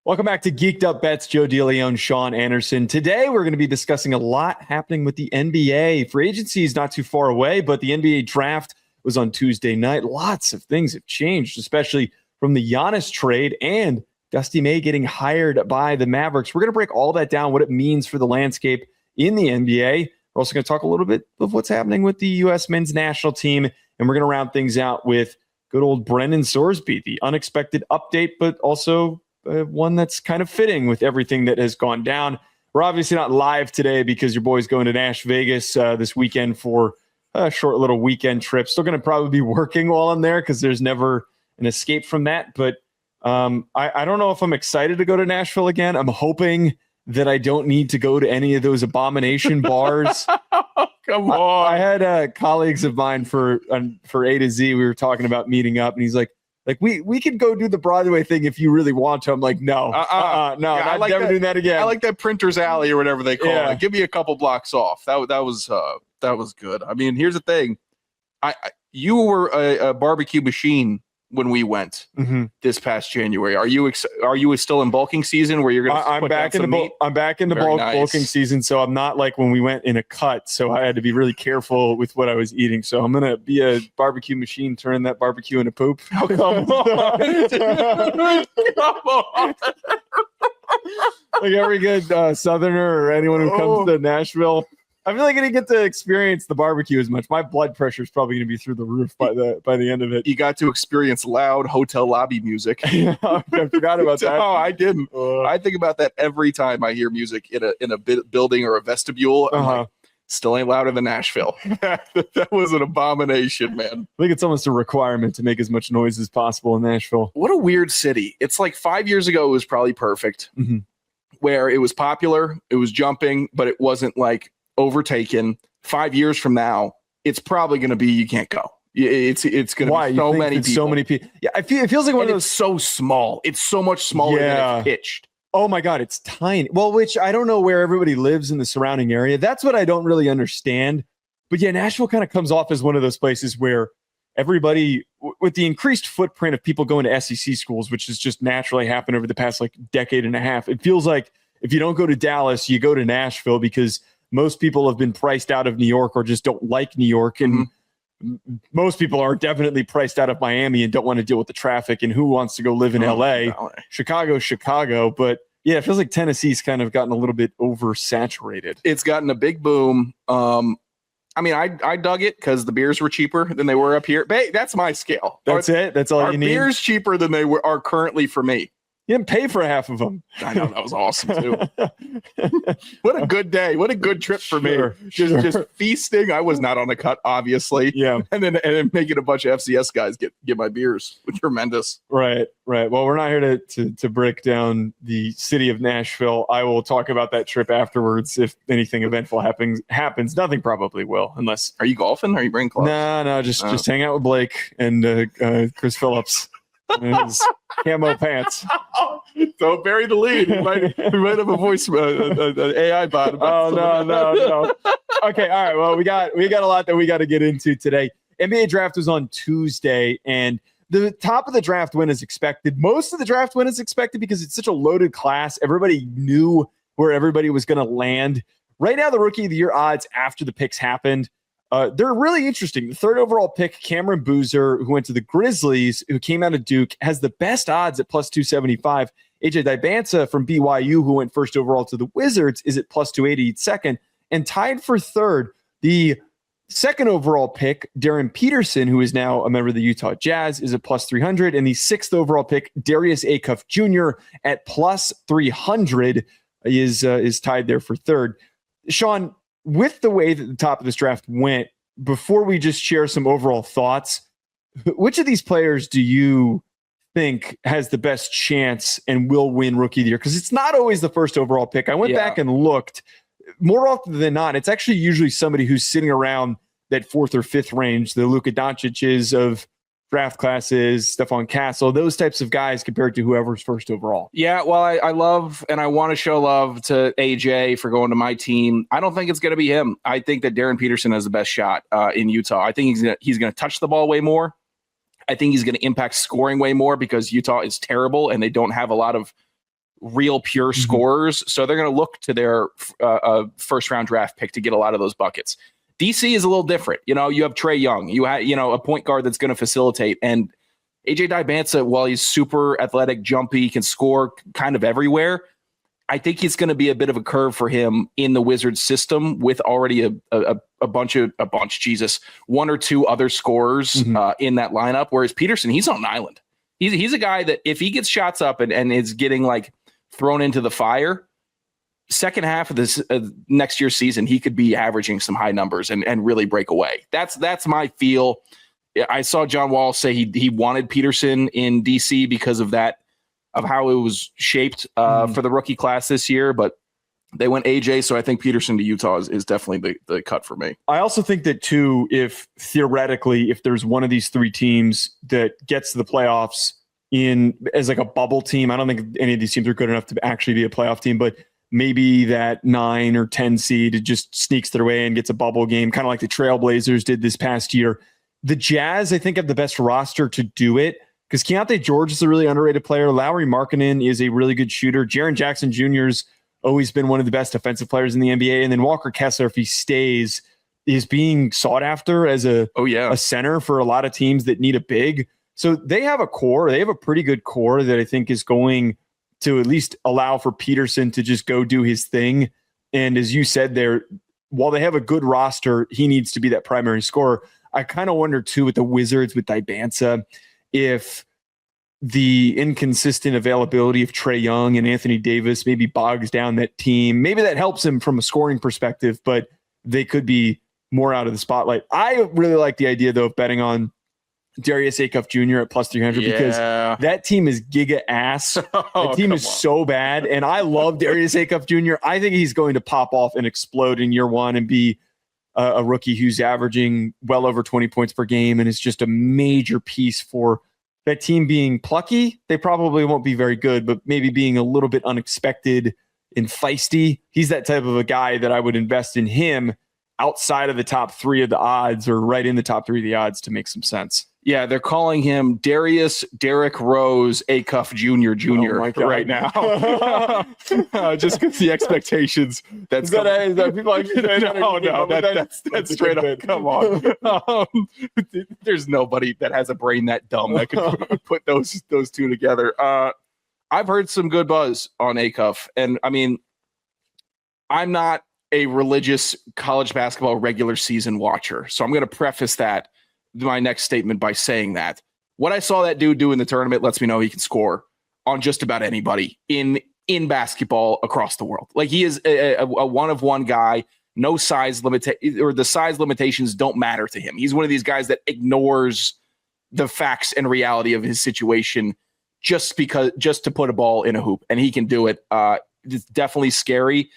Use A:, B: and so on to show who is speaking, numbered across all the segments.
A: Welcome back to Geek'd Up Bets. Joe DeLeone, Sean Anderson. Today, we're going to be discussing a lot happening with the NBA. Free agency is not too far away, but the NBA draft was on Tuesday night. Lots of things have changed, especially from the Giannis trade and Dusty May getting hired by the Mavericks. We're going to break all that down, what it means for the landscape in the NBA. We're also going to talk a little bit of what's happening with the U.S. men's national team, and we're going to round things out with good old Brendan Sorsby, the unexpected update, but also one that's kind of fitting with everything that has gone down. We're obviously not live today because your boy's going to Nash Vegas this weekend for a short little weekend trip. Still going to probably be working while I'm there because there's never an escape from that. But I don't know if I'm excited to go to Nashville again. I'm hoping that I don't need to go to any of those abomination bars. Come on. I had colleagues of mine for A to Z. We were talking about meeting up, and he's like, we could go do the Broadway thing if you really want to. I'm like, no, no,
B: yeah,
A: I'm never doing that again.
B: I like that Printer's Alley or whatever they call it. Give me a couple blocks off. That was good. I mean, here's the thing. You were a barbecue machine when we went this past January. Are you still in bulking season where you're going to? I'm back
A: in the bulking season, so I'm not like when we went in a cut. So I had to be really careful with what I was eating. So I'm gonna be a barbecue machine, turn that barbecue into poop.
B: Oh, come on. Come on.
A: Like every good Southerner or anyone who comes to Nashville, I feel like I didn't get to experience the barbecue as much. My blood pressure is probably going to be through the roof by the end of it.
B: You got to experience loud hotel lobby music.
A: I forgot about that.
B: No, I didn't. I think about that every time I hear music in a building or a vestibule. I'm like, still ain't louder than Nashville. That was an abomination, man.
A: I think it's almost a requirement to make as much noise as possible in Nashville.
B: What a weird city. It's like 5 years ago, it was probably perfect, where it was popular, it was jumping, but it wasn't like overtaken. 5 years from now, it's probably going to be you can't go. It's going to be so many people.
A: So many people. Yeah, it feels like one of those.
B: It's so small. It's so much smaller than it's pitched.
A: Oh my God, it's tiny. Well, which I don't know where everybody lives in the surrounding area. That's what I don't really understand. But yeah, Nashville kind of comes off as one of those places where everybody, with the increased footprint of people going to SEC schools, which has just naturally happened over the past decade and a half, it feels like if you don't go to Dallas, you go to Nashville because most people have been priced out of New York or just don't like New York. And most people are definitely priced out of Miami and don't want to deal with the traffic. And who wants to go live in LA? Chicago. But yeah, it feels like Tennessee's kind of gotten a little bit oversaturated.
B: It's gotten a big boom. I mean, I dug it because the beers were cheaper than they were up here. That's my scale.
A: That's it. That's all you need.
B: Our beers cheaper than they are currently for me.
A: You didn't pay for half of them.
B: I know, that was awesome too. What a good day. What a good trip for me. Just feasting. I was not on the cut, obviously.
A: Yeah.
B: And then making a bunch of FCS guys get my beers. Tremendous.
A: Right. Well, we're not here to break down the city of Nashville. I will talk about that trip afterwards if anything eventful happens. Nothing probably will, unless.
B: Are you golfing? Are you bringing clubs?
A: No, just hang out with Blake and Chris Phillips. His camo pants.
B: Don't bury the lead. We might have a voice, an AI bot.
A: No. Okay, all right. Well, we got a lot that we got to get into today. NBA draft was on Tuesday, and the top of the draft went as expected. Most of the draft went as expected because it's such a loaded class. Everybody knew where everybody was going to land. Right now, the Rookie of the Year odds after the picks happened, they're really interesting. The third overall pick, Cameron Boozer, who went to the Grizzlies, who came out of Duke, has the best odds at plus 275. AJ Dybantsa from BYU, who went first overall to the Wizards, is at plus 280 second. And tied for third, the second overall pick, Darryn Peterson, who is now a member of the Utah Jazz, is at plus 300. And the sixth overall pick, Darius Acuff Jr. at plus 300 is tied there for third. Sean, with the way that the top of this draft went, before we just share some overall thoughts, which of these players do you think has the best chance and will win Rookie of the Year? Because it's not always the first overall pick. I went back and looked. More often than not, it's actually usually somebody who's sitting around that fourth or fifth range, the Luka Doncic's of draft classes, Stephon Castle, those types of guys compared to whoever's first overall.
B: Yeah, well, I love and I want to show love to AJ for going to my team. I don't think it's going to be him. I think that Darryn Peterson has the best shot in Utah. I think he's going to touch the ball way more. I think he's going to impact scoring way more because Utah is terrible and they don't have a lot of real pure scorers. So they're going to look to their first round draft pick to get a lot of those buckets. DC is a little different. You know, you have Trae Young, you have, a point guard that's going to facilitate, and AJ Dybantsa, while he's super athletic, jumpy, can score kind of everywhere, I think it's going to be a bit of a curve for him in the Wizards system with already one or two other scorers in that lineup. Whereas Peterson, he's on an island. He's a guy that if he gets shots up and is getting like thrown into the fire, second half of this next year's season, he could be averaging some high numbers and really break away. That's my feel. I saw John Wall say he wanted Peterson in DC because of that, of how it was shaped for the rookie class this year, but they went AJ. So I think Peterson to Utah is definitely the cut for me.
A: I also think that too, if theoretically, if there's one of these three teams that gets to the playoffs as like a bubble team, I don't think any of these teams are good enough to actually be a playoff team, but maybe that 9 or 10 seed just sneaks their way and gets a bubble game, kind of like the Trailblazers did this past year. The Jazz, I think, have the best roster to do it because Keontae George is a really underrated player. Lauri Markkanen is a really good shooter. Jaren Jackson Jr.'s always been one of the best defensive players in the NBA. And then Walker Kessler, if he stays, is being sought after as a center for a lot of teams that need a big. So they have a core. They have a pretty good core that I think is going to at least allow for Peterson to just go do his thing. And as you said there, while they have a good roster, he needs to be that primary scorer. I kind of wonder, too, with the Wizards, with Dybantsa, if the inconsistent availability of Trae Young and Anthony Davis maybe bogs down that team. Maybe that helps him from a scoring perspective, but they could be more out of the spotlight. I really like the idea, though, of betting on Darius Acuff Jr. at plus 300 because that team is giga ass. That team is so bad, and I love Darius Acuff Jr. I think he's going to pop off and explode in year one and be a rookie who's averaging well over 20 points per game, and it's just a major piece for that team being plucky. They probably won't be very good, but maybe being a little bit unexpected and feisty. He's that type of a guy that I would invest in him outside of the top 3 of the odds or right in the top 3 of the odds to make some sense.
B: Yeah, they're calling him Darius Derrick Rose Acuff Jr. Right now. Just because the expectations. That's
A: people actually
B: that's straight up. Come on. There's nobody that has a brain that dumb that could put those two together. I've heard some good buzz on Acuff, and I mean, I'm not a religious college basketball regular season watcher, so I'm going to preface my next statement by saying that what I saw that dude do in the tournament lets me know he can score on just about anybody in basketball across the world. Like, he is a one-of-one guy, no size or the size limitations don't matter to him. He's one of these guys that ignores the facts and reality of his situation just to put a ball in a hoop, and he can do it. It's definitely scary.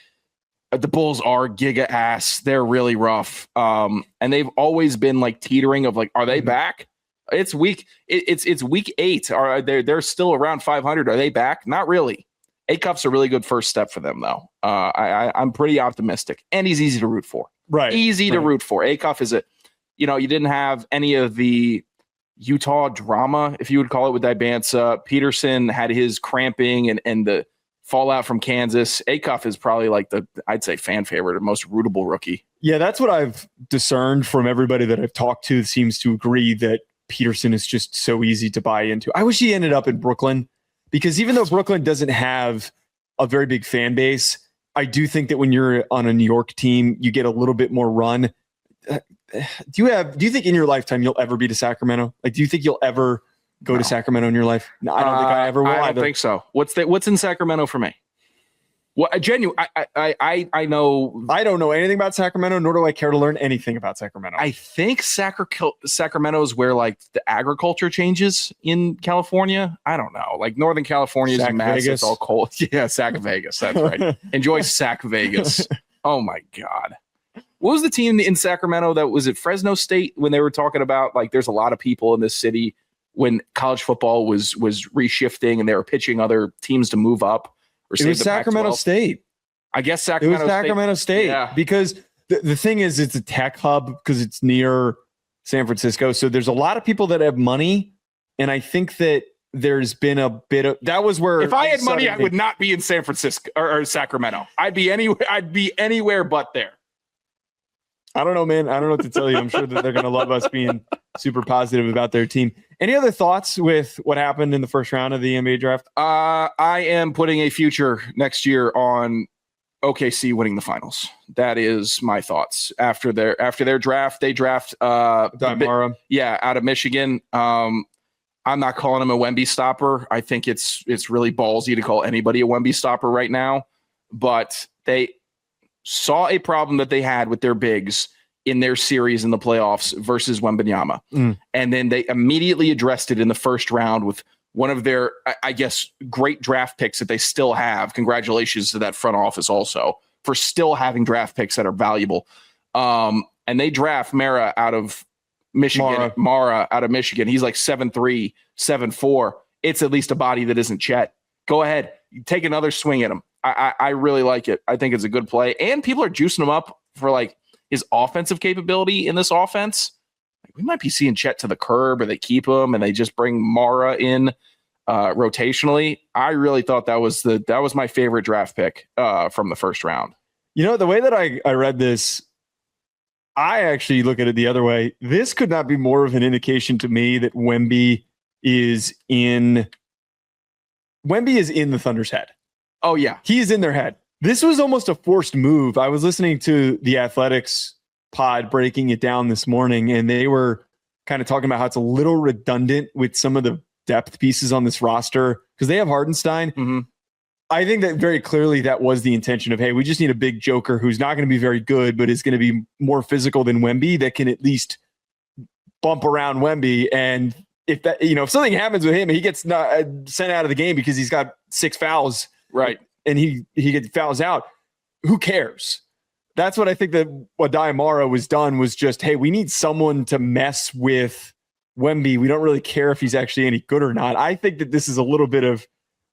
B: The Bulls are giga ass. They're really rough. And they've always been like teetering of like, are they back? It's week 8. They're still around 500. Are they back? Not really. Acuff's a really good first step for them, though. I'm pretty optimistic, and he's easy to root for.
A: Right.
B: Easy to root for. Acuff is you didn't have any of the Utah drama, if you would call it, with Dybantsa. Peterson had his cramping and the fallout from Kansas. Acuff is probably like I'd say fan favorite or most rootable rookie.
A: Yeah, that's what I've discerned from everybody that I've talked to seems to agree that Peterson is just so easy to buy into. I wish he ended up in Brooklyn because even though Brooklyn doesn't have a very big fan base, I do think that when you're on a New York team, you get a little bit more run. Do you think in your lifetime you'll ever be to Sacramento? Like, do you think you'll ever go to Sacramento in your life? No, I don't think I ever will.
B: I don't think so. What's in Sacramento for me? Well, I know.
A: I don't know anything about Sacramento, nor do I care to learn anything about Sacramento.
B: I think Sacramento is where like the agriculture changes in California. I don't know. Like Northern California is a mess. It's all cold. Yeah, Sac Vegas. That's right. Enjoy Sac Vegas. Oh my God. What was the team in Sacramento that was at Fresno State when they were talking about like there's a lot of people in this city when college football was reshifting and they were pitching other teams to move up?
A: It was Sacramento State.
B: I guess Sacramento
A: State. Yeah. Because the thing is, it's a tech hub because it's near San Francisco. So there's a lot of people that have money. And I think that there's been a bit of that was where
B: if I had money, I would not be in San Francisco or Sacramento. I'd be anywhere but there.
A: I don't know, man. I don't know what to tell you. I'm sure that they're going to love us being super positive about their team. Any other thoughts with what happened in the first round of the NBA draft?
B: I am putting a future next year on OKC winning the finals. That is my thoughts. After their draft, they draft
A: Mara.
B: Out of Michigan. I'm not calling him a Wemby stopper. I think it's really ballsy to call anybody a Wemby stopper right now. But they saw a problem that they had with their bigs in their series in the playoffs versus Wembanyama. And then they immediately addressed it in the first round with one of their, I guess, great draft picks that they still have. Congratulations to that front office also for still having draft picks that are valuable. And they draft Mara out of Michigan. Mara out of Michigan. He's like 7'3", 7'4". It's at least a body that isn't Chet. Go ahead. Take another swing at him. I really like it. I think it's a good play. And people are juicing him up for like his offensive capability in this offense. We might be seeing Chet to the curb, or they keep him and they just bring Mara in rotationally. I really thought that was my favorite draft pick from the first round.
A: You know, the way that I read this, I actually look at it the other way. This could not be more of an indication to me that Wemby is in the Thunder's head.
B: Oh, yeah.
A: He's in their head. This was almost a forced move. I was listening to the Athletics pod breaking it down this morning, and they were kind of talking about how it's a little redundant with some of the depth pieces on this roster because they have Hardenstein.
B: Mm-hmm.
A: I think that very clearly that was the intention of, hey, we just need a big joker who's not going to be very good, but is going to be more physical than Wemby that can at least bump around Wemby. And if that, if something happens with him, he gets sent out of the game because he's got 6 fouls.
B: Right.
A: And he gets fouls out. Who cares? That's what I think that what Mara was done was just, hey, we need someone to mess with Wemby. We don't really care if he's actually any good or not. I think that this is a little bit of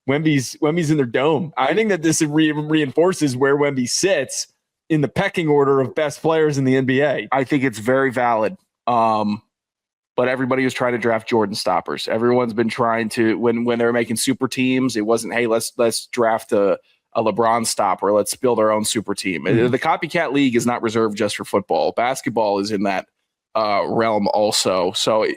A: Wemby's in their dome. I think that this reinforces where Wemby sits in the pecking order of best players in the NBA.
B: I think it's very valid. But everybody was trying to draft Jordan stoppers. Everyone's been trying to, when they were making super teams, it wasn't, hey, let's draft a LeBron stopper. Let's build our own super team. Mm-hmm. The copycat league is not reserved just for football. Basketball is in that realm also. So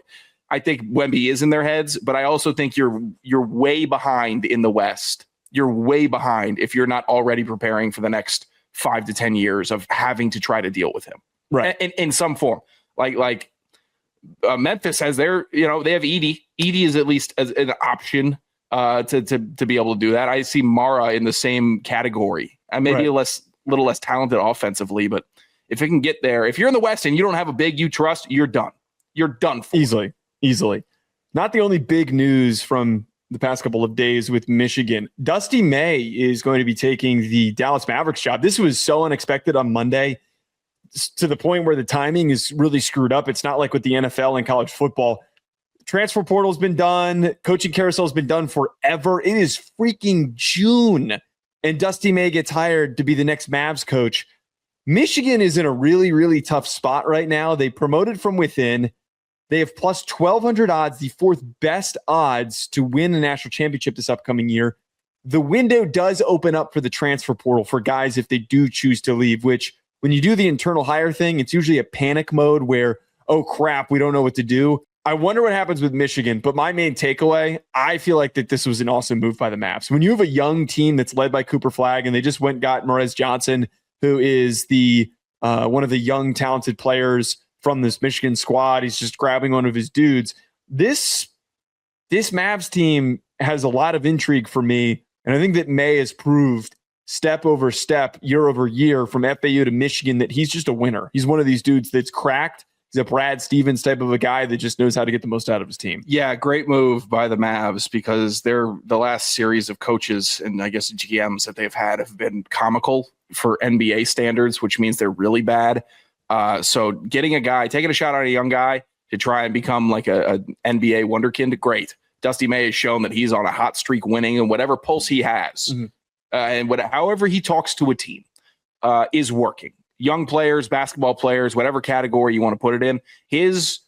B: I think Wemby is in their heads, but I also think you're way behind in the West. You're way behind if you're not already preparing for the next 5 to 10 years of having to try to deal with him.
A: Right.
B: In some form. Like Memphis has their, they have Edie. Edie is at least as an option to be able to do that. I see Mara in the same category. Maybe a little less talented offensively, but if it can get there, if you're in the West and you don't have a big you trust, you're done. You're done for.
A: Easily. Not the only big news from the past couple of days with Michigan. Dusty May is going to be taking the Dallas Mavericks job. This was so unexpected on Monday, to the point where the timing is really screwed up. It's not like with the NFL and college football. Transfer portal's been done. Coaching carousel's been done forever. It is freaking June, and Dusty May gets hired to be the next Mavs coach. Michigan is in a really, really tough spot right now. They promoted from within. They have plus 1,200 odds, the 4th best odds to win the national championship this upcoming year. The window does open up for the transfer portal for guys if they do choose to leave, which when you do the internal hire thing, it's usually a panic mode where, oh crap, we don't know what to do. I wonder what happens with Michigan, but my main takeaway, I feel like that this was an awesome move by the Mavs. When you have a young team that's led by Cooper Flagg and they just went and got Morez Johnson, who is the one of the young talented players from this Michigan squad. He's just grabbing one of his dudes. This Mavs team has a lot of intrigue for me, and I think that May has proved step over step, year over year, from FAU to Michigan, that he's just a winner. He's one of these dudes that's cracked. He's a Brad Stevens type of a guy that just knows how to get the most out of his team.
B: Yeah, great move by the Mavs because they're the last series of coaches and I guess GMs that they've had have been comical for NBA standards, which means they're really bad. So taking a shot on a young guy to try and become like a NBA wonderkind, great. Dusty May has shown that he's on a hot streak winning, and whatever pulse he has, however he talks to a team is working. Young players, basketball players, whatever category you want to put it in, his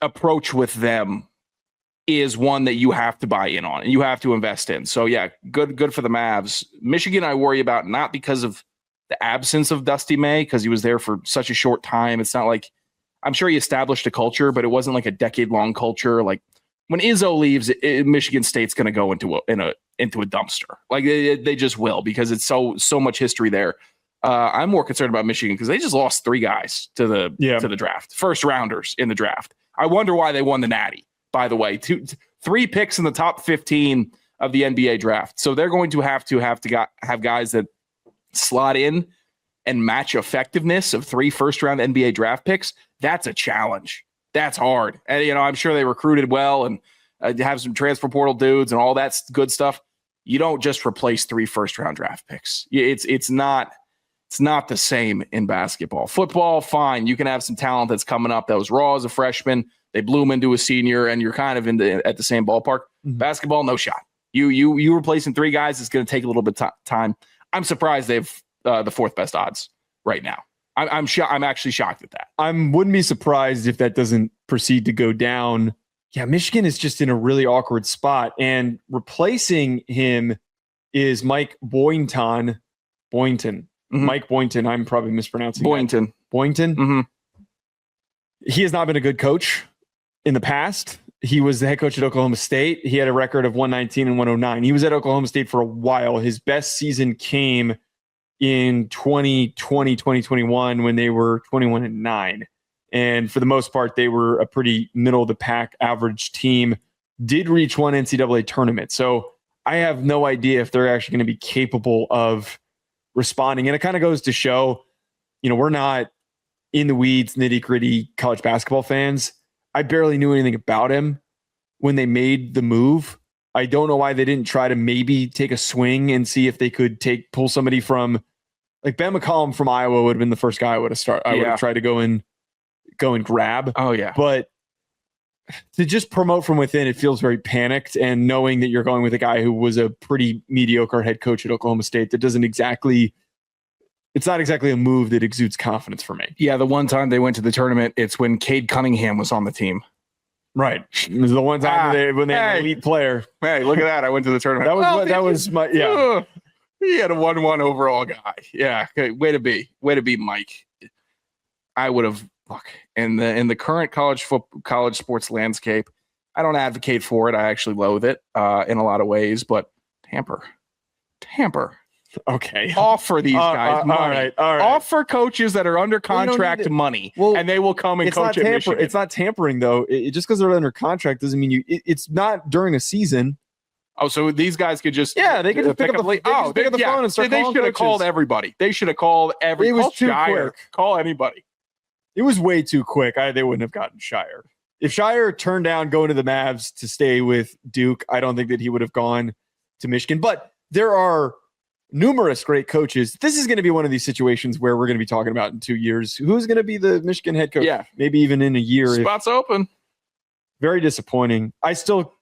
B: approach with them is one that you have to buy in on and you have to invest in. So yeah, good for the Mavs. Michigan, I worry about not because of the absence of Dusty May, because he was there for such a short time. It's not like, I'm sure he established a culture, but it wasn't like a decade-long culture. Like when Izzo leaves, Michigan State's going to go into a dumpster. Like they just will, because it's so much history there. I'm more concerned about Michigan because they just lost 3 guys to the draft, first rounders in the draft. I wonder why they won the Natty. By the way, 3 picks in the top 15 of the NBA draft. So they're going to have guys that slot in and match effectiveness of 3 first-round NBA draft picks. That's a challenge. That's hard. And, I'm sure they recruited well and have some transfer portal dudes and all that good stuff. You don't just replace 3 first-round draft picks. It's not the same in basketball. Football, fine. You can have some talent that's coming up that was raw as a freshman. They bloom into a senior, and you're kind of at the same ballpark. Mm-hmm. Basketball, no shot. You replacing 3 guys, it's going to take a little bit of time. I'm surprised they've the 4th best odds right now. I'm actually shocked at that. I
A: wouldn't be surprised if that doesn't proceed to go down. Yeah, Michigan is just in a really awkward spot, and replacing him is Mike Boynton. Mm-hmm. Mike Boynton. I'm probably mispronouncing
B: Boynton.
A: That. Boynton.
B: Mm-hmm.
A: He has not been a good coach in the past. He was the head coach at Oklahoma State. He had a record of 119 and 109. He was at Oklahoma State for a while. His best season came in 2020, 2021 when they were 21 and 9. And for the most part, they were a pretty middle of the pack average team, did reach one NCAA tournament. So I have no idea if they're actually going to be capable of responding. And it kind of goes to show, we're not in the weeds, nitty gritty college basketball fans. I barely knew anything about him when they made the move. I don't know why they didn't try to maybe take a swing and see if they could pull somebody from, like Ben McCollum from Iowa would have been the first guy I would have tried to go and grab.
B: Oh yeah.
A: But to just promote from within, it feels very panicked. And knowing that you're going with a guy who was a pretty mediocre head coach at Oklahoma State, it's not exactly a move that exudes confidence for me.
B: Yeah, the one time they went to the tournament, it's when Cade Cunningham was on the team.
A: Right. It was the one time when they had an elite player.
B: Hey, look at that. I went to the tournament.
A: That was my.
B: He had a 1-1 overall guy. Yeah. Okay. Way to be, Mike. I would have in the current college sports landscape. I don't advocate for it. I actually loathe it in a lot of ways, but tamper.
A: Okay.
B: Offer these guys money.
A: All right.
B: Offer coaches that are under contract money, and they will come and coach at Michigan.
A: It's not tampering, though. Just because they're under contract doesn't mean it's not during a season.
B: Oh, so these guys could just
A: they could just pick up the phone and start calling
B: They should have called everybody. They should have called every.
A: It was too quick.
B: Call anybody.
A: It was way too quick. They wouldn't have gotten Shire. If Shire turned down going to the Mavs to stay with Duke, I don't think that he would have gone to Michigan. But there are numerous great coaches. This is going to be one of these situations where we're going to be talking about in 2 years. Who's going to be the Michigan head coach?
B: Yeah.
A: Maybe even in a year.
B: Spots open.
A: Very disappointing. I still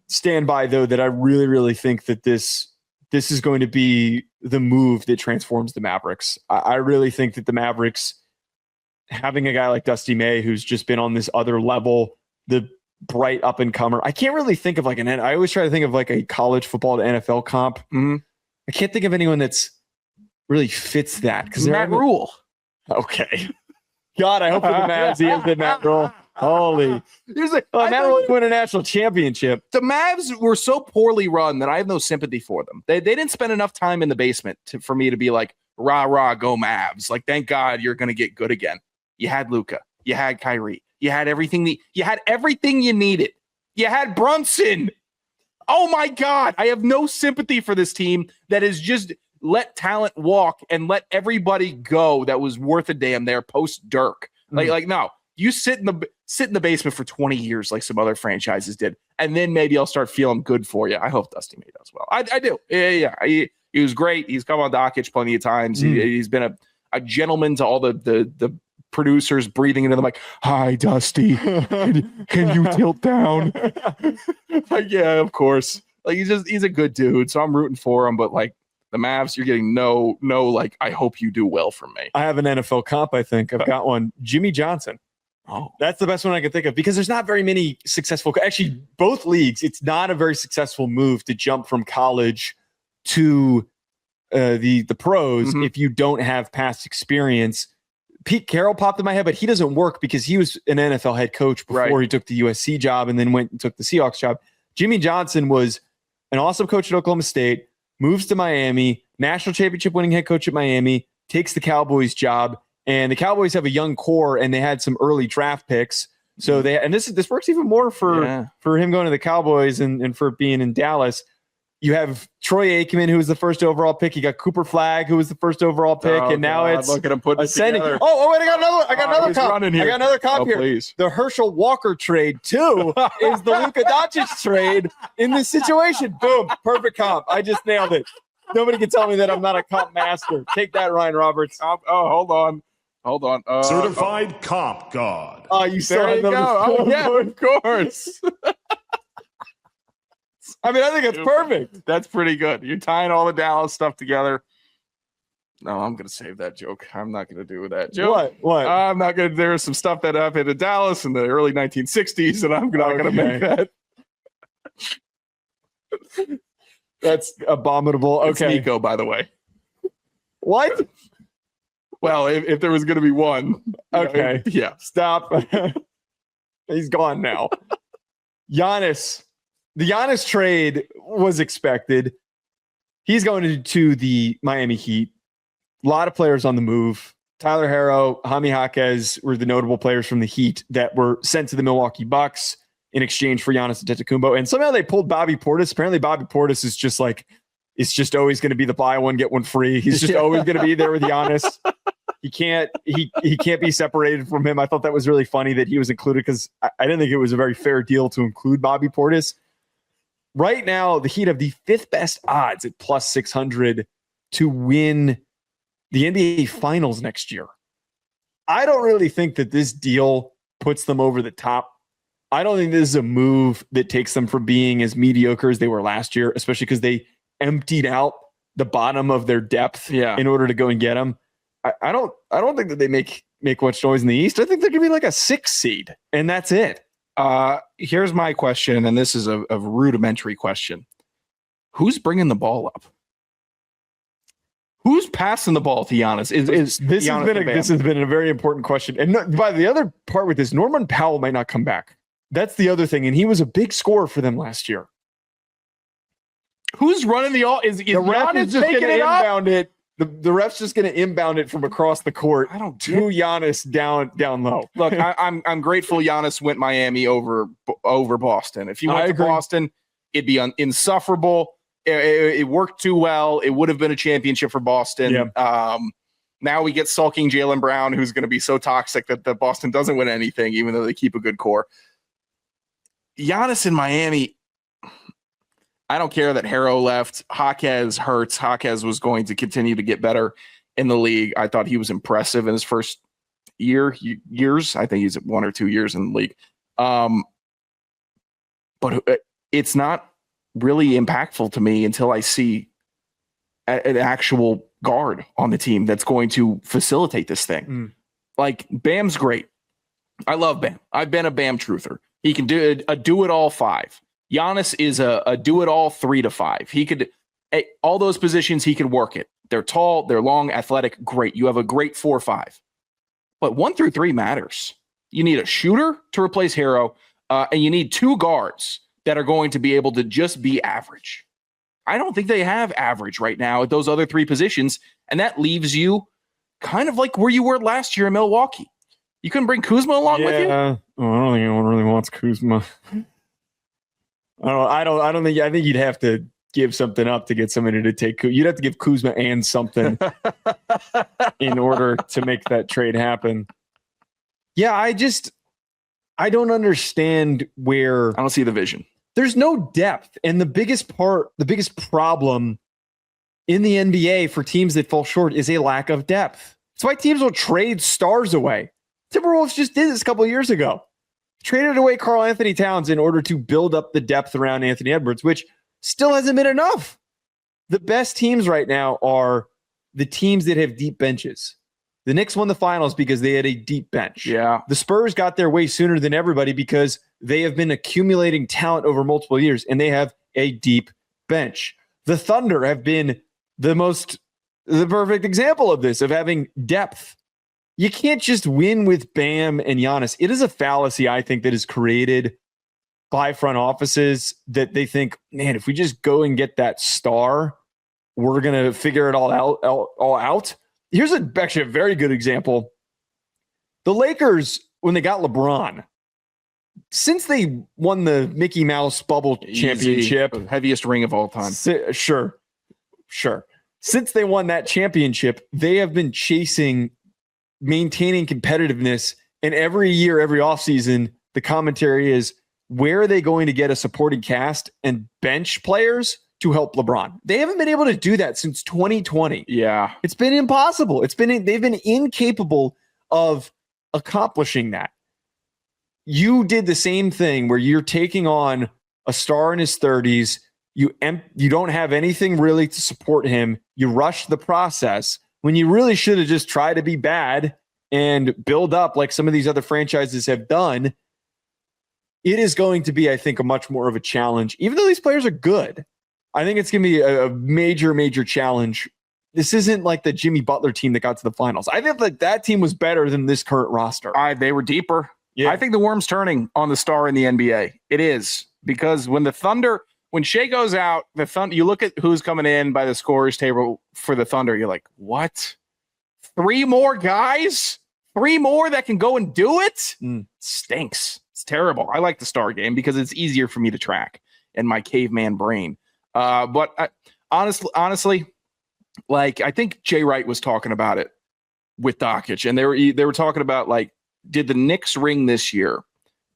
A: stand by, though, that I really, really think that this is going to be the move that transforms the Mavericks. I really think that the Mavericks, having a guy like Dusty May, who's just been on this other level, the bright up-and-comer. I can't really think of I always try to think of like a college football to NFL comp.
B: Mm-hmm.
A: I can't think of anyone that's really fits that. Because
B: Matt Rule.
A: Okay. God, I hope for the Mavs he is the Matt Rule. Holy. Matt Rule win a national championship.
B: The Mavs were so poorly run that I have no sympathy for them. They didn't spend enough time in the basement for me to be like, rah, rah, go Mavs. Like, thank God you're going to get good again. You had Luka. You had Kyrie. You had everything. You had everything you needed. You had Brunson. Oh my God. I have no sympathy for this team that is just let talent walk and let everybody go that was worth a damn there post Dirk. Like no, you sit in the basement for 20 years like some other franchises did, and then maybe I'll start feeling good for you. I hope Dusty May does well. I do. Yeah. He was great. He's come on Dockage plenty of times. He's been a gentleman to all the producers breathing into the mic. Hi, Dusty. Can you tilt down? Like, yeah, of course. Like he's a good dude, so I'm rooting for him. But like the Mavs, you're getting no. Like I hope you do well from me.
A: I have an NFL comp. I think I've got one. Jimmy Johnson.
B: Oh,
A: That's the best one I can think of because there's not very many successful. Actually, both leagues, it's not a very successful move to jump from college to the pros if you don't have past experience. Pete Carroll popped in my head, but he doesn't work because he was an NFL head coach before he took the USC job and then went and took the Seahawks job. Jimmy Johnson was an awesome coach at Oklahoma State, moves to Miami, national championship winning head coach at Miami, takes the Cowboys job. And the Cowboys have a young core, and they had some early draft picks. So this works even more for him going to the Cowboys and for being in Dallas. You have Troy Aikman, who was the first overall pick. You got Cooper Flagg, who was the first overall pick, and now it's
B: look at him putting
A: ascending.
B: Together.
A: Oh, wait, I got another comp.
B: Running here.
A: I got another comp here.
B: Please.
A: The Herschel Walker trade too is the Luka Doncic trade in this situation. Boom, perfect comp. I just nailed it. Nobody can tell me that I'm not a comp master. Take that, Ryan Roberts.
B: Hold on.
C: Certified comp god.
A: Oh, you saw it.
B: Yeah, of course.
A: I mean, I think it's perfect.
B: That's pretty good. You're tying all the Dallas stuff together. No, I'm going to save that joke. I'm not going to do that joke.
A: What?
B: I'm not going to. There was some stuff that happened in Dallas in the early 1960s, and I'm not going to make that.
A: That's abominable. Okay.
B: It's Nico, by the way.
A: What?
B: Well, if there was going to be one.
A: Okay.
B: Yeah.
A: Stop. He's gone now. Giannis. The Giannis trade was expected. He's going to the Miami Heat. A lot of players on the move. Tyler Herro, Jaime Jaquez were the notable players from the Heat that were sent to the Milwaukee Bucks in exchange for Giannis Antetokounmpo. And somehow they pulled Bobby Portis. Apparently Bobby Portis is just like, it's just always going to be the buy one, get one free. He's just always going to be there with Giannis. He can't be separated from him. I thought that was really funny that he was included because I didn't think it was a very fair deal to include Bobby Portis. Right now, the Heat have the fifth best odds at plus 600 to win the NBA Finals next year. I don't really think that this deal puts them over the top. I don't think this is a move that takes them from being as mediocre as they were last year, especially because they emptied out the bottom of their depth in order to go and get them. I don't think that they make much noise in the East. I think they're going to be like a 6 seed, and that's it.
B: Here's my question, and this is a rudimentary question. Who's bringing the ball up? Who's passing the ball to Giannis? This
A: has been a very important question. And by the other part with this, Norman Powell might not come back. That's the other thing, and he was a big scorer for them last year.
B: Who's running the all? Is
A: the ref is just going to inbound it? The ref's just going to inbound it from across the court to Giannis down low.
B: Look, I'm grateful Giannis went Miami over Boston. If he went to Boston, it'd be insufferable. It worked too well. It would have been a championship for Boston.
A: Yeah.
B: Now we get sulking Jaylen Brown, who's going to be so toxic that Boston doesn't win anything, even though they keep a good core. Giannis in Miami, I don't care that Herro left. Jaquez hurts. Jaquez was going to continue to get better in the league. I thought he was impressive in his first years. I think he's 1 or 2 years in the league. But it's not really impactful to me until I see an actual guard on the team that's going to facilitate this thing. Like, Bam's great. I love Bam. I've been a Bam truther. He can do a do-it-all 5. Giannis is a do-it-all 3 to 5. He could, all those positions, he could work it. They're tall, they're long, athletic, great. You have a great 4-5. But 1 through 3 matters. You need a shooter to replace Herro, and you need 2 guards that are going to be able to just be average. I don't think they have average right now at those other 3 positions, and that leaves you kind of like where you were last year in Milwaukee. You couldn't bring Kuzma along with you?
A: I don't think anyone really wants Kuzma. I think you'd have to give something up to get somebody to take. You'd have to give Kuzma and something in order to make that trade happen. Yeah, I don't understand where.
B: I don't see the vision.
A: There's no depth. And the biggest problem in the NBA for teams that fall short is a lack of depth. That's why teams will trade stars away. Timberwolves just did this a couple of years ago. Traded away Karl Anthony Towns in order to build up the depth around Anthony Edwards, which still hasn't been enough. The best teams right now are the teams that have deep benches. The Knicks won the finals because they had a deep bench.
B: Yeah.
A: The Spurs got there way sooner than everybody because they have been accumulating talent over multiple years, and they have a deep bench. The Thunder have been the perfect example of this, of having depth. You can't just win with Bam and Giannis. It is a fallacy, I think, that is created by front offices that they think, man, if we just go and get that star, we're going to figure it all out. Here's actually a very good example. The Lakers, when they got LeBron, since they won the Mickey Mouse bubble championship,
B: heaviest ring of all time.
A: Sure. Since they won that championship, they have been maintaining competitiveness. And every year, every offseason, the commentary is, where are they going to get a supporting cast and bench players to help LeBron? They haven't been able to do that since 2020.
B: Yeah.
A: It's been impossible. They've been incapable of accomplishing that. You did the same thing where you're taking on a star in his 30s. You don't have anything really to support him. You rush the process when you really should have just tried to be bad and build up like some of these other franchises have done. It is going to be, I think, a much more of a challenge. Even though these players are good, I think it's going to be a major, major challenge. This isn't like the Jimmy Butler team that got to the finals. I think like that team was better than this current roster.
B: They were deeper.
A: Yeah.
B: I think the worm's turning on the star in the NBA. It is, because when Shea goes out, the Thunder, you look at who's coming in by the scorers table for the Thunder. You're like, what? 3 more guys? 3 more that can go and do it? Stinks. It's terrible. I like the star game because it's easier for me to track in my caveman brain. But honestly, like, I think Jay Wright was talking about it with Doncic, and they were talking about, like, did the Knicks ring this year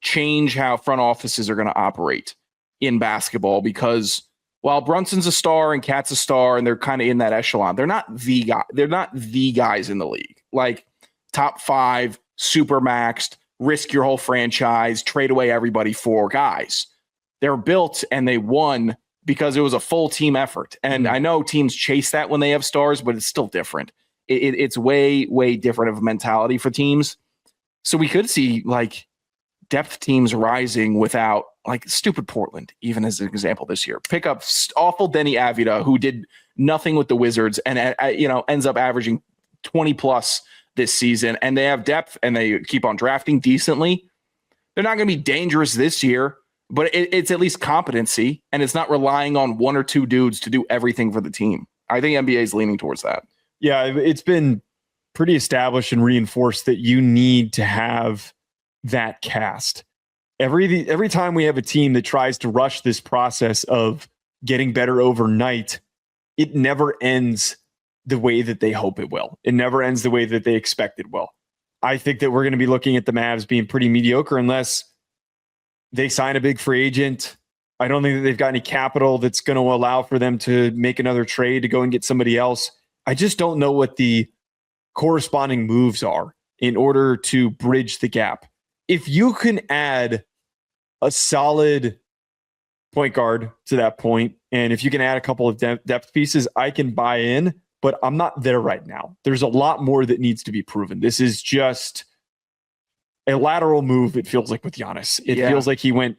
B: change how front offices are going to operate in basketball? Because while Brunson's a star and Cat's a star, and they're kind of in that echelon, they're not the guy. They're not the guys in the league. Like top 5, super maxed, risk your whole franchise, trade away everybody for guys. They're built and they won because it was a full team effort. And I know teams chase that when they have stars, but it's still different. It's way, way different of a mentality for teams. So we could see like depth teams rising without, like, stupid Portland, even as an example this year. Pick up awful Denny Avila, who did nothing with the Wizards and ends up averaging 20 plus this season. And they have depth and they keep on drafting decently. They're not going to be dangerous this year, but it's at least competency, and it's not relying on 1 or 2 dudes to do everything for the team. I think NBA is leaning towards that.
A: Yeah, it's been pretty established and reinforced that you need to have that cast. Every time we have a team that tries to rush this process of getting better overnight, it never ends the way that they hope it will. It never ends the way that they expect it will. I think that we're going to be looking at the Mavs being pretty mediocre unless they sign a big free agent. I don't think that they've got any capital that's going to allow for them to make another trade to go and get somebody else. I just don't know what the corresponding moves are in order to bridge the gap. If you can add a solid point guard to that point, and if you can add a couple of depth pieces, I can buy in, but I'm not there right now. There's a lot more that needs to be proven. This is just a lateral move, it feels like, with Giannis. It feels like he went,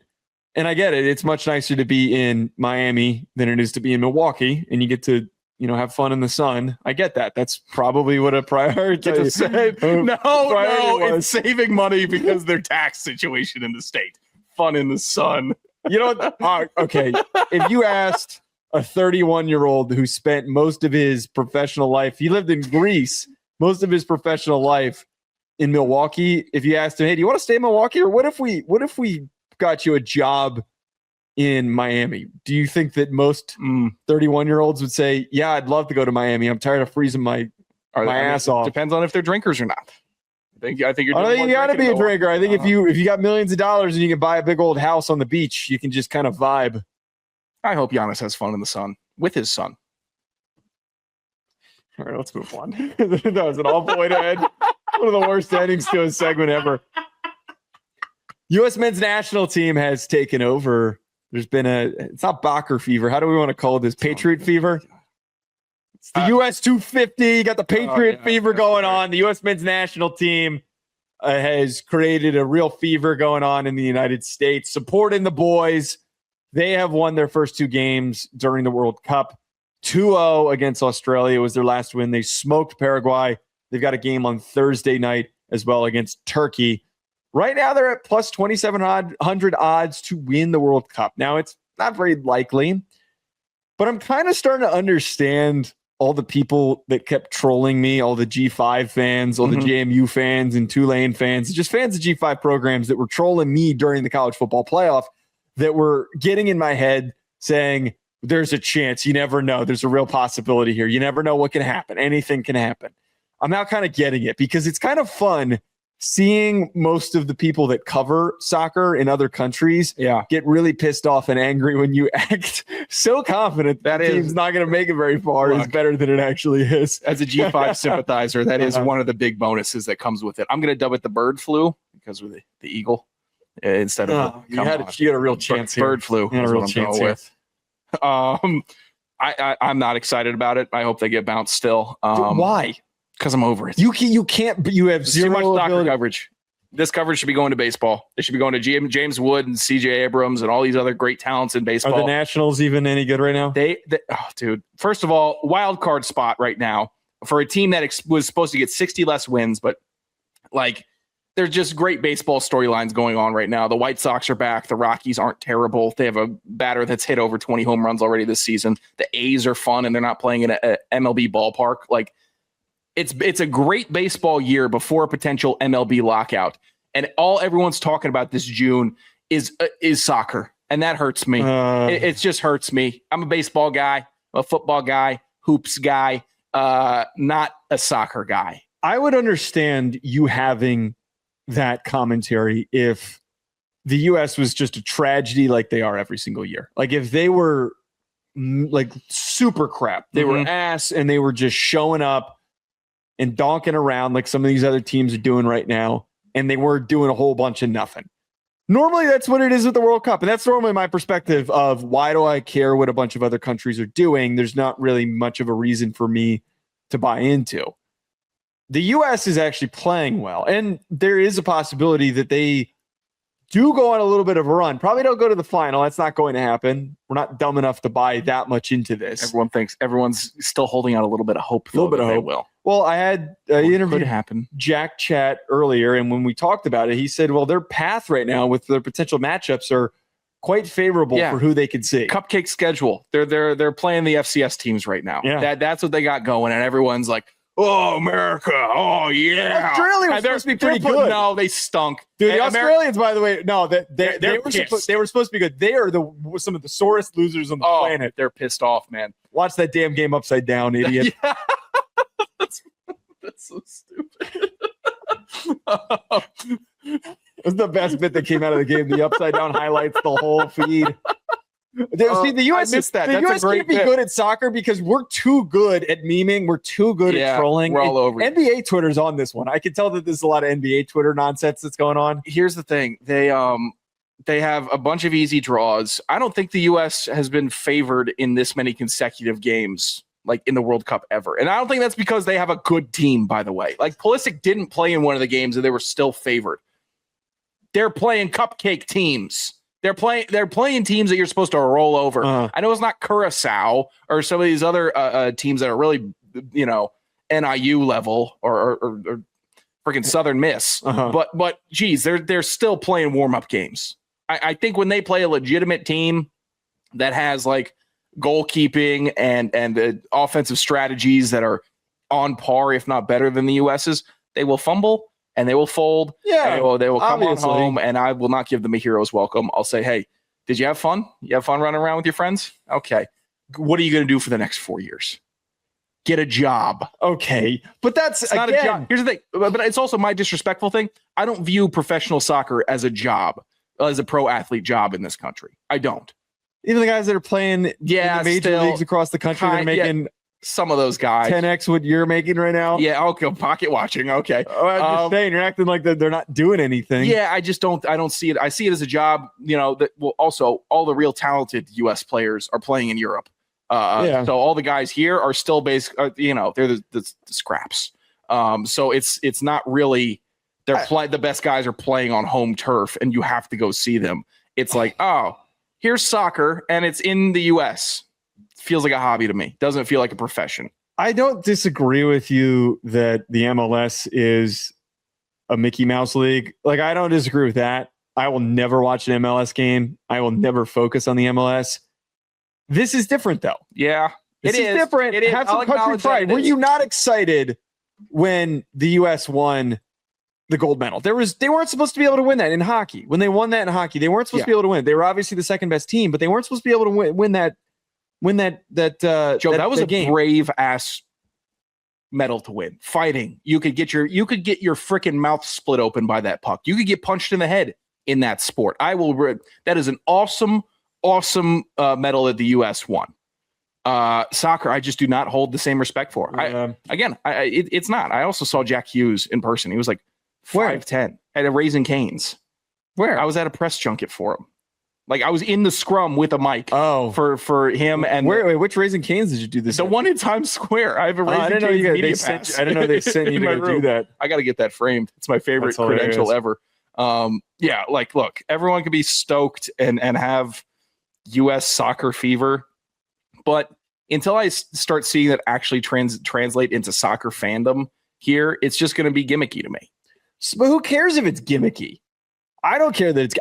A: and I get it. It's much nicer to be in Miami than it is to be in Milwaukee, and you get to, have fun in the sun. I get that. That's probably what a priority
B: to say. No, it's saving money because their tax situation in the state. Fun in the sun.
A: Okay. If you asked a 31-year-old who spent most of his professional life, he lived in Greece, most of his professional life in Milwaukee. If you asked him, hey, do you want to stay in Milwaukee? Or what if we got you a job in Miami? Do you think that most 31-year-olds would say, yeah, I'd love to go to Miami. I'm tired of freezing my ass off.
B: Depends on if they're drinkers or not. I think you
A: got to be a drinker. I think if you got millions of dollars and you can buy a big old house on the beach, you can just kind of vibe.
B: I hope Giannis has fun in the sun with his son.
A: All right, let's move on. That was an awful way to end. One of the worst endings to a segment ever. U.S. men's national team has taken over. There's been it's not Bacher fever. How do we want to call this? Patriot fever? It's the US 250. You got the Patriot fever going on. The U.S. men's national team has created a real fever going on in the United States, supporting the boys. They have won their first 2 games during the World Cup. 2-0 against Australia was their last win. They smoked Paraguay. They've got a game on Thursday night as well against Turkey. Right now, they're at plus 2,700 odds to win the World Cup. Now, it's not very likely, but I'm kind of starting to understand all the people that kept trolling me, all the G5 fans, all the JMU fans and Tulane fans, just fans of G5 programs that were trolling me during the college football playoff, that were getting in my head saying, there's a chance. You never know. There's a real possibility here. You never know what can happen. Anything can happen. I'm now kind of getting it because it's kind of fun seeing most of the people that cover soccer in other countries get really pissed off and angry when you act so confident that team's not going to make it very far is better than it actually is.
B: As a G5 sympathizer, that is one of the big bonuses that comes with it. I'm going to dub it the bird flu because of the eagle instead of
A: you had a real chance here.
B: Bird flu.
A: You had a real chance here.
B: I'm not excited about it. I hope they get bounced still.
A: Why?
B: Because I'm over it.
A: You can't. But you have
B: too much soccer coverage. This coverage should be going to baseball. It should be going to James Wood and CJ Abrams and all these other great talents in baseball.
A: Are the Nationals even any good right now?
B: Dude. First of all, wild card spot right now for a team that was supposed to get 60 less wins, but like there's just great baseball storylines going on right now. The White Sox are back. The Rockies aren't terrible. They have a batter that's hit over 20 home runs already this season. The A's are fun and they're not playing in a MLB ballpark. Like it's a great baseball year before a potential MLB lockout. And all everyone's talking about this June is soccer. And that hurts me. It just hurts me. I'm a baseball guy, a football guy, hoops guy, not a soccer guy.
A: I would understand you having that commentary if the U.S. was just a tragedy like they are every single year. Like if they were like super crap, they were ass and they were just showing up and donking around like some of these other teams are doing right now, and they were doing a whole bunch of nothing. Normally, that's what it is with the World Cup, and that's normally my perspective of why do I care what a bunch of other countries are doing? There's not really much of a reason for me to buy into. The U.S. is actually playing well, and there is a possibility that they do go on a little bit of a run. Probably don't go to the final. That's not going to happen. We're not dumb enough to buy that much into this.
B: Everyone's still holding out a little bit of hope.
A: A little bit of hope.
B: They will.
A: Well, I had interviewed Jack Chat earlier, and when we talked about it, he said, well, their path right now with their potential matchups are quite favorable for who they could see.
B: Cupcake schedule. They're playing the FCS teams right now.
A: Yeah.
B: That's what they got going, and everyone's like, oh, America. Oh, yeah.
A: Australia was supposed to be pretty good.
B: No, they stunk.
A: Dude, the Australians, by the way, no, they were supposed to be good. They are some of the sorest losers on the planet.
B: They're pissed off, man.
A: Watch that damn game upside down, idiot.
B: Yeah. That's so stupid.
A: It's the best bit that came out of the game. The upside down highlights the whole feed. See, the U.S. can't be good at soccer because we're too good at memeing. We're too good at trolling.
B: We're all over
A: NBA Twitter's on this one. I can tell that there's a lot of NBA Twitter nonsense that's going on.
B: Here's the thing. They have a bunch of easy draws. I don't think the U.S. has been favored in this many consecutive games, like in the World Cup ever. And I don't think that's because they have a good team, by the way. Like Pulisic didn't play in one of the games and they were still favored. They're playing cupcake teams. They're playing teams that you're supposed to roll over. I know it's not Curacao or some of these other teams that are really, NIU level or freaking Southern Miss. But geez, they're still playing warm-up games. I think when they play a legitimate team that has like goalkeeping and the offensive strategies that are on par, if not better than the US's, they will fumble and they will fold.
A: Yeah,
B: they will come on home, and I will not give them a hero's welcome. I'll say, hey, did you have fun? You have fun running around with your friends? Okay. What are you going to do for the next 4 years? Get a job.
A: Okay. But that's
B: not a job. Here's the thing. But it's also my disrespectful thing. I don't view professional soccer as a job, as a pro athlete job in this country. I don't.
A: Even the guys that are playing in the major leagues across the country, they're making
B: some of those guys
A: 10x what you're making right now.
B: Yeah, okay, pocket watching. Okay,
A: I'm just saying, you're acting like they're not doing anything.
B: Yeah, I don't see it. I see it as a job. That will also all the real talented U.S. players are playing in Europe. So all the guys here are still they're the scraps. So it's not really the best guys are playing on home turf and you have to go see them. It's like, oh, here's soccer and it's in the US. Feels like a hobby to me. Doesn't feel like a profession.
A: I don't disagree with you that the MLS is a Mickey Mouse league. Like, I don't disagree with that. I will never watch an MLS game. I will never focus on the MLS. This is different, though.
B: Yeah,
A: this is different.
B: It is.
A: Have some country pride. Were you not excited when the U.S. won the gold medal? They weren't supposed to be able to win that in hockey. When they won that in hockey, they weren't supposed to be able to win. They were obviously the second best team, but they weren't supposed to be able to win that. Joe,
B: that was a
A: game.
B: Brave ass medal to win. Fighting, you could get your freaking mouth split open by that puck. You could get punched in the head in that sport. That is an awesome medal that the U.S. won. Soccer, I just do not hold the same respect for. It's not. I also saw Jack Hughes in person. He was like 5'10" at a Raising Cane's.
A: Where?
B: I was at a press junket for him. Like, I was in the scrum with a mic for him. And
A: wait, which Raising Cane's did you do this?
B: The one in Times Square. I have a Raising Cane's media pass.
A: I didn't know they sent you to go do that.
B: I got to get that framed. It's my favorite credential ever. Look, everyone can be stoked and have U.S. soccer fever, but until I start seeing that actually translate into soccer fandom here, it's just going to be gimmicky to me.
A: But who cares if it's gimmicky? I don't care that it's.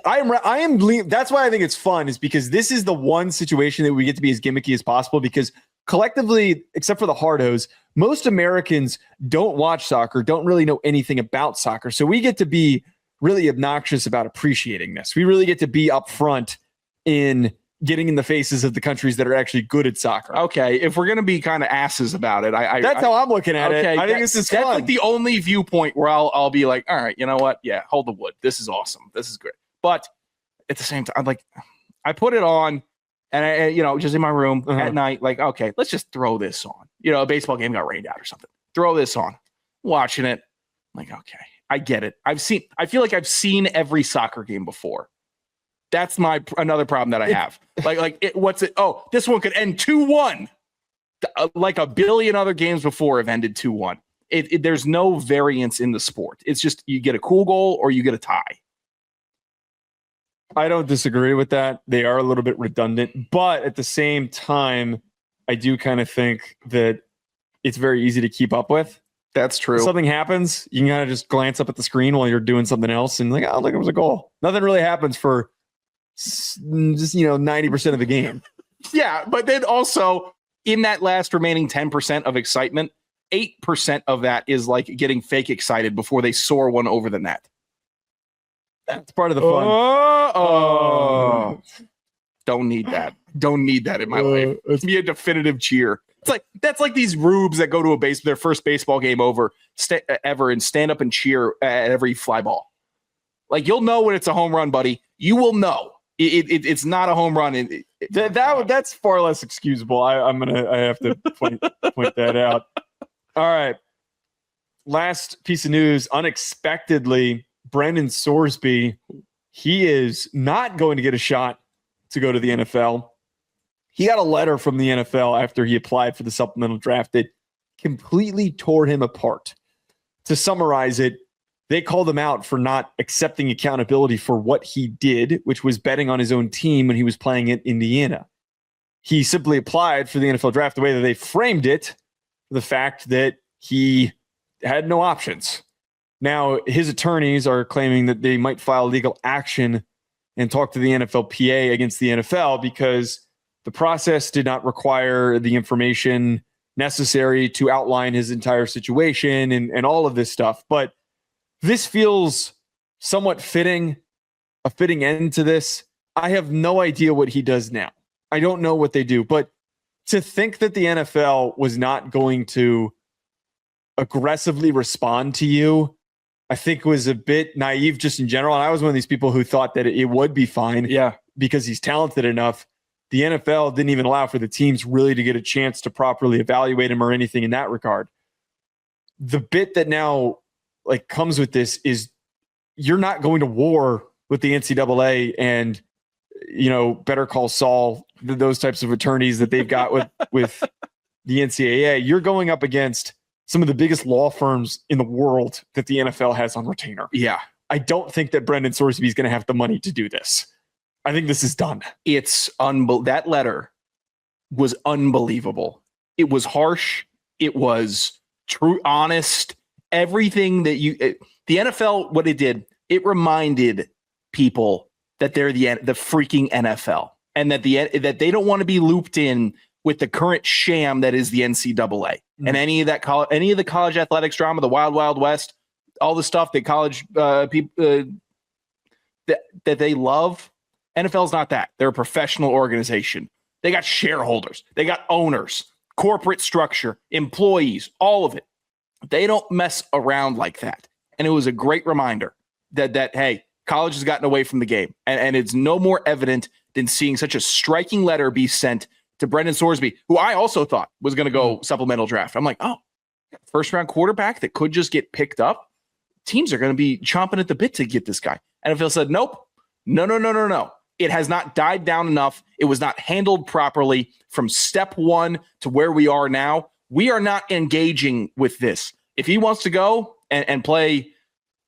A: That's why I think it's fun, is because this is the one situation that we get to be as gimmicky as possible. Because collectively, except for the hardos, most Americans don't watch soccer, don't really know anything about soccer. So we get to be really obnoxious about appreciating this. We really get to be upfront in getting in the faces of the countries that are actually good at soccer.
B: Okay, if we're gonna be kind of asses about it,
A: that's how I'm looking at it. I think this is fun.
B: That's like the only viewpoint where I'll be like, all right, you know what? Yeah, hold the wood. This is awesome. This is great. But at the same time, I put it on, and I just in my room at night, like, okay, let's just throw this on. A baseball game got rained out or something. Throw this on. Watching it, I'm like, okay, I get it. I feel like I've seen every soccer game before. That's another problem that I have. Oh, this one could end 2-1. Like a billion other games before have ended 2-1. There's no variance in the sport. It's just you get a cool goal or you get a tie.
A: I don't disagree with that. They are a little bit redundant, but at the same time, I do kind of think that it's very easy to keep up with.
B: That's true.
A: If something happens, you can kind of just glance up at the screen while you're doing something else and like, oh, look, it was a goal. Nothing really happens for just 90% of the game.
B: Yeah, but then also in that last remaining 10% of excitement, 8% of that is like getting fake excited before they soar one over the net.
A: That's part of the fun.
B: Don't need that. Don't need that in my life. It's be a definitive cheer. That's like these rubes that go to their first baseball game ever and stand up and cheer at every fly ball. Like, you'll know when it's a home run, buddy. You will know. It's not a home run.
A: That's far less excusable. I have to point that out. All right. Last piece of news. Unexpectedly, Brendan Sorsby, he is not going to get a shot to go to the NFL. He got a letter from the NFL after he applied for the supplemental draft that completely tore him apart. To summarize it, they called him out for not accepting accountability for what he did, which was betting on his own team when he was playing at Indiana. He simply applied for the NFL draft the way that they framed it, the fact that he had no options. Now, his attorneys are claiming that they might file legal action and talk to the NFLPA against the NFL because the process did not require the information necessary to outline his entire situation and all of this stuff. But this feels somewhat fitting, a fitting end to this. I have no idea what he does now. I don't know what they do. But to think that the NFL was not going to aggressively respond to you, I think was a bit naive just in general. And I was one of these people who thought that it would be fine.
B: Yeah,
A: because he's talented enough. The NFL didn't even allow for the teams really to get a chance to properly evaluate him or anything in that regard. The bit that now comes with this is you're not going to war with the NCAA and, Better Call Saul those types of attorneys that they've got with the NCAA. You're going up against some of the biggest law firms in the world that the NFL has on retainer.
B: Yeah.
A: I don't think that Brendan Sorsby is going to have the money to do this. I think this is done.
B: It's that letter was unbelievable. It was harsh. It was true, honest. Everything that the NFL, what it did, it reminded people that they're the freaking NFL, and that that they don't want to be looped in with the current sham that is the NCAA and any of the college athletics drama, the Wild Wild West, all the stuff that college people that they love. NFL's not that. They're a professional organization. They got shareholders. They got owners, corporate structure, employees, all of it. They don't mess around like that. And it was a great reminder that hey, college has gotten away from the game. And it's no more evident than seeing such a striking letter be sent to Brendan Sorsby, who I also thought was going to go supplemental draft. I'm like, oh, first round quarterback that could just get picked up. Teams are going to be chomping at the bit to get this guy. NFL said, nope, no. It has not died down enough. It was not handled properly from step one to where we are now. We are not engaging with this. If he wants to go and play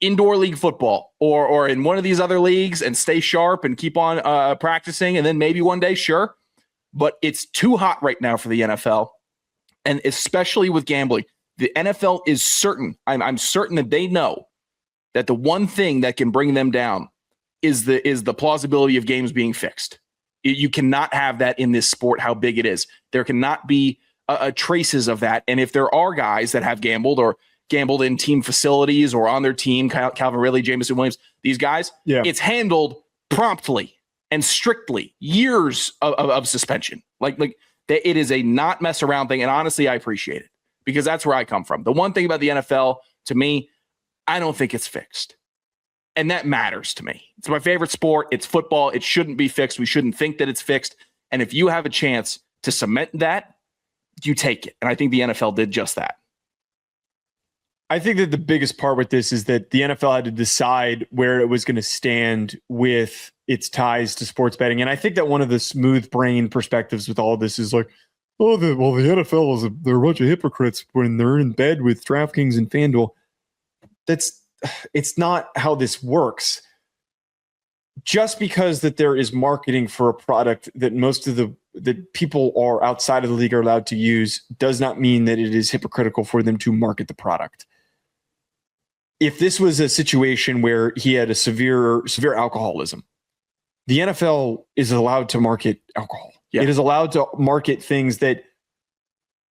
B: indoor league football or in one of these other leagues and stay sharp and keep on practicing, and then maybe one day, sure. But it's too hot right now for the NFL, and especially with gambling. The NFL is certain. I'm certain that they know that the one thing that can bring them down is the plausibility of games being fixed. You cannot have that in this sport, how big it is. There cannot be traces of that. And if there are guys that have gambled or gambled in team facilities or on their team, Calvin Ridley, Jameson Williams, these guys, it's handled promptly and strictly. Years of suspension. Like it is a not mess around thing. And honestly, I appreciate it because that's where I come from. The one thing about the NFL, to me, I don't think it's fixed. And that matters to me. It's my favorite sport. It's football. It shouldn't be fixed. We shouldn't think that it's fixed. And if you have a chance to cement that, you take it. And I think the NFL did just that.
A: I think that the biggest part with this is that the NFL had to decide where it was going to stand with its ties to sports betting. And I think that one of the smooth brain perspectives with all of this is like, the NFL they're a bunch of hypocrites when they're in bed with DraftKings and FanDuel. It's not how this works. Just because that there is marketing for a product that most of the people are outside of the league are allowed to use does not mean that it is hypocritical for them to market the product. If this was a situation where he had a severe alcoholism, the NFL is allowed to market alcohol. Yeah. It is allowed to market things that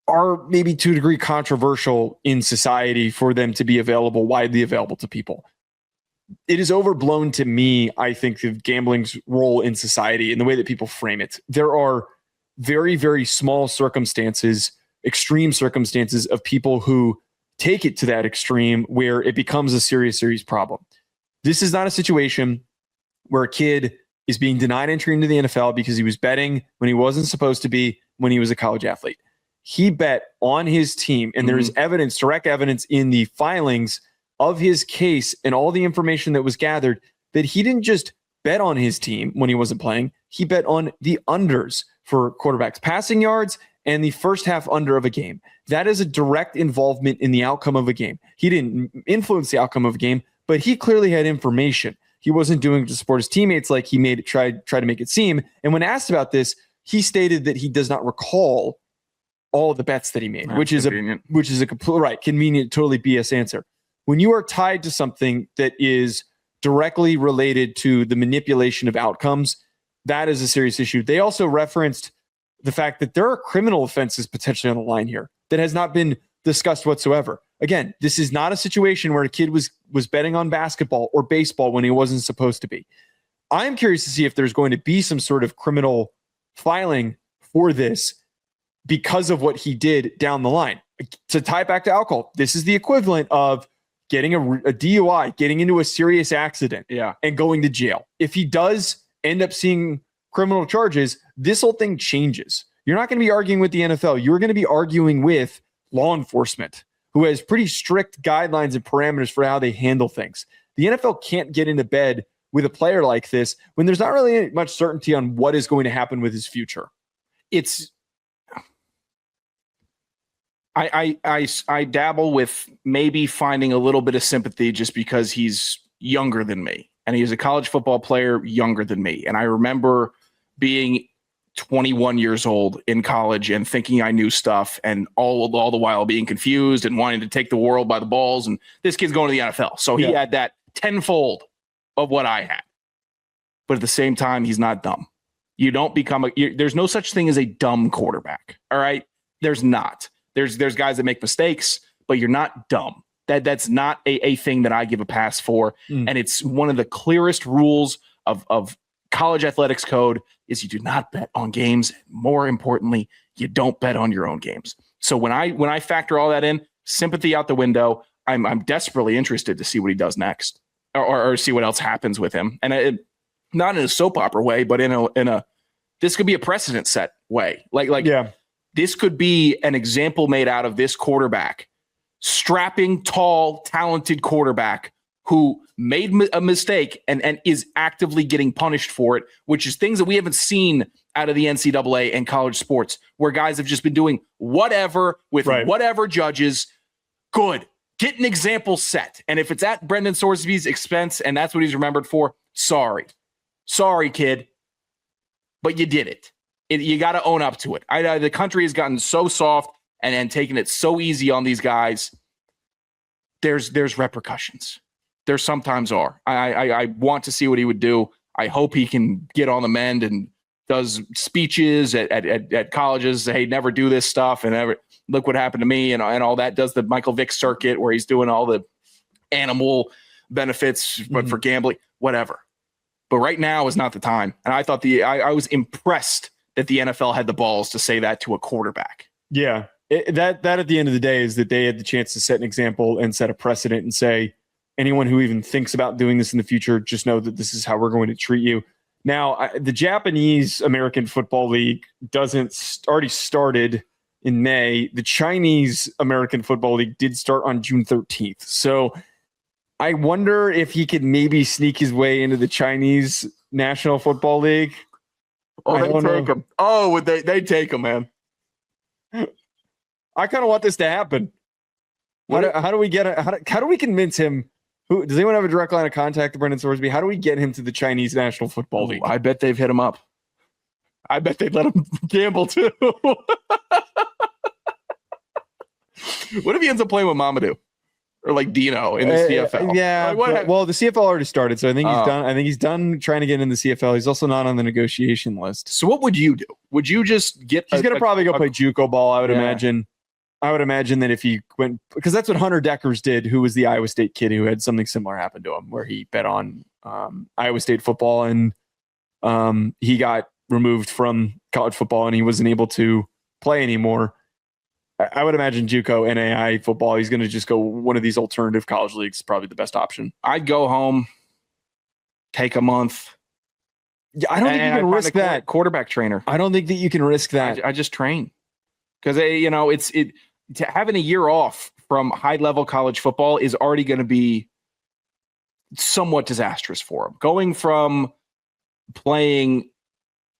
A: are maybe to a degree controversial in society for them to be widely available to people. It is overblown to me, I think, of gambling's role in society and the way that people frame it. There are very, very small circumstances, extreme circumstances of people who take it to that extreme where it becomes a serious problem. This is not a situation where a kid is being denied entry into the NFL because he was betting when he wasn't supposed to be when he was a college athlete. He bet on his team, and there is evidence, direct evidence in the filings of his case and all the information that was gathered that he didn't just bet on his team when he wasn't playing. He bet on the unders for quarterbacks passing yards and the first half under of a game. That is a direct involvement in the outcome of a game. He didn't influence the outcome of a game, but he clearly had information. He wasn't doing it to support his teammates like he tried to make it seem. And when asked about this, he stated that he does not recall all of the bets that he made, which is a complete right, convenient, totally BS answer. When you are tied to something that is directly related to the manipulation of outcomes, that is a serious issue. They also referenced the fact that there are criminal offenses potentially on the line here that has not been discussed whatsoever. Again, this is not a situation where a kid was betting on basketball or baseball when he wasn't supposed to be. I'm curious to see if there's going to be some sort of criminal filing for this because of what he did down the line. To tie it back to alcohol, this is the equivalent of getting a DUI, getting into a serious accident, and going to jail. If he does end up seeing criminal charges, this whole thing changes. You're not going to be arguing with the NFL. You're going to be arguing with law enforcement, who has pretty strict guidelines and parameters for how they handle things. The NFL can't get into bed with a player like this when there's not really much certainty on what is going to happen with his future?
B: I dabble with maybe finding a little bit of sympathy just because he's younger than me and he's a college football player younger than me. And I remember being 21 years old in college and thinking I knew stuff and all the while being confused and wanting to take the world by the balls. And this kid's going to the NFL. So he had that tenfold of what I had. But at the same time, he's not dumb. You don't become there's no such thing as a dumb quarterback. All right. There's not. There's guys that make mistakes, but you're not dumb. That's not a thing that I give a pass for. And it's one of the clearest rules of college athletics code is you do not bet on games. More importantly, you don't bet on your own games. So when I factor all that in, sympathy out the window, I'm desperately interested to see what he does next or see what else happens with him. And not in a soap opera way, but in a this could be a precedent set way. This could be an example made out of this quarterback, strapping, tall, talented quarterback who made a mistake and is actively getting punished for it, which is things that we haven't seen out of the NCAA and college sports, where guys have just been doing whatever with whatever judges. Good. Get an example set. And if it's at Brendan Sorsby's expense and that's what he's remembered for, sorry, kid, but you did it. You got to own up to it. The country has gotten so soft and taken it so easy on these guys. There's repercussions. There sometimes are. I want to see what he would do. I hope he can get on the mend and does speeches at colleges. Hey, never do this stuff. And look what happened to me and all that. Does the Michael Vick circuit where he's doing all the animal benefits, but for gambling, whatever. But right now is not the time. And I thought I was impressed that the NFL had the balls to say that to a quarterback.
A: Yeah. That at the end of the day is that they had the chance to set an example and set a precedent and say, anyone who even thinks about doing this in the future, just know that this is how we're going to treat you. Now, the Japanese American Football League already started in May. The Chinese American Football League did start on June 13th. So I wonder if he could maybe sneak his way into the Chinese National Football League.
B: Oh, they take him. Oh, they take him, man.
A: I kind of want this to happen. How do we get how do we convince him? Does anyone have a direct line of contact to Brendan Sorsby? How do we get him to the Chinese National Football League?
B: I bet they've hit him up. I bet they'd let him gamble too. What if he ends up playing with Mamadou or like Dino in the CFL?
A: Yeah. Well, the CFL already started, so I think he's done. I think he's done trying to get in the CFL. He's also not on the negotiation list.
B: So what would you do? Would you just get?
A: He's going to probably go play JUCO ball. I would imagine. I would imagine that if he went, because that's what Hunter Deckers did, who was the Iowa State kid who had something similar happen to him, where he bet on Iowa State football and he got removed from college football and he wasn't able to play anymore. I would imagine JUCO, NAI football, he's going to just go one of these alternative college leagues, probably the best option.
B: I'd go home, take a month.
A: Yeah, I don't think you can risk that.
B: Quarterback trainer.
A: I don't think that you can risk that.
B: I just train. Because, to having a year off from high-level college football is already going to be somewhat disastrous for him. Going from playing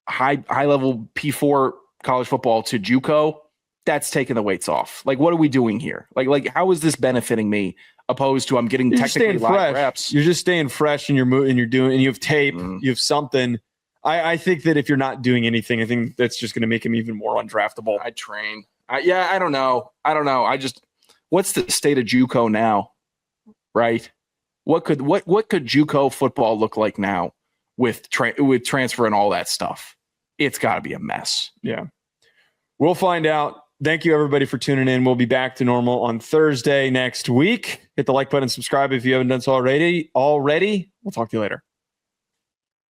B: high-level P4 college football to JUCO, that's taking the weights off. Like, what are we doing here? Like how is this benefiting me? Opposed to I'm getting technically live reps.
A: You're just staying fresh, and you have tape, you have something. I think that if you're not doing anything, I think that's just going to make him even more undraftable.
B: I train. I don't know. What's the state of JUCO now? Right? What could JUCO football look like now with transfer and all that stuff? It's got to be a mess.
A: Yeah. We'll find out. Thank you, everybody, for tuning in. We'll be back to normal on Thursday next week. Hit the like button and subscribe if you haven't done so already. We'll talk to you later.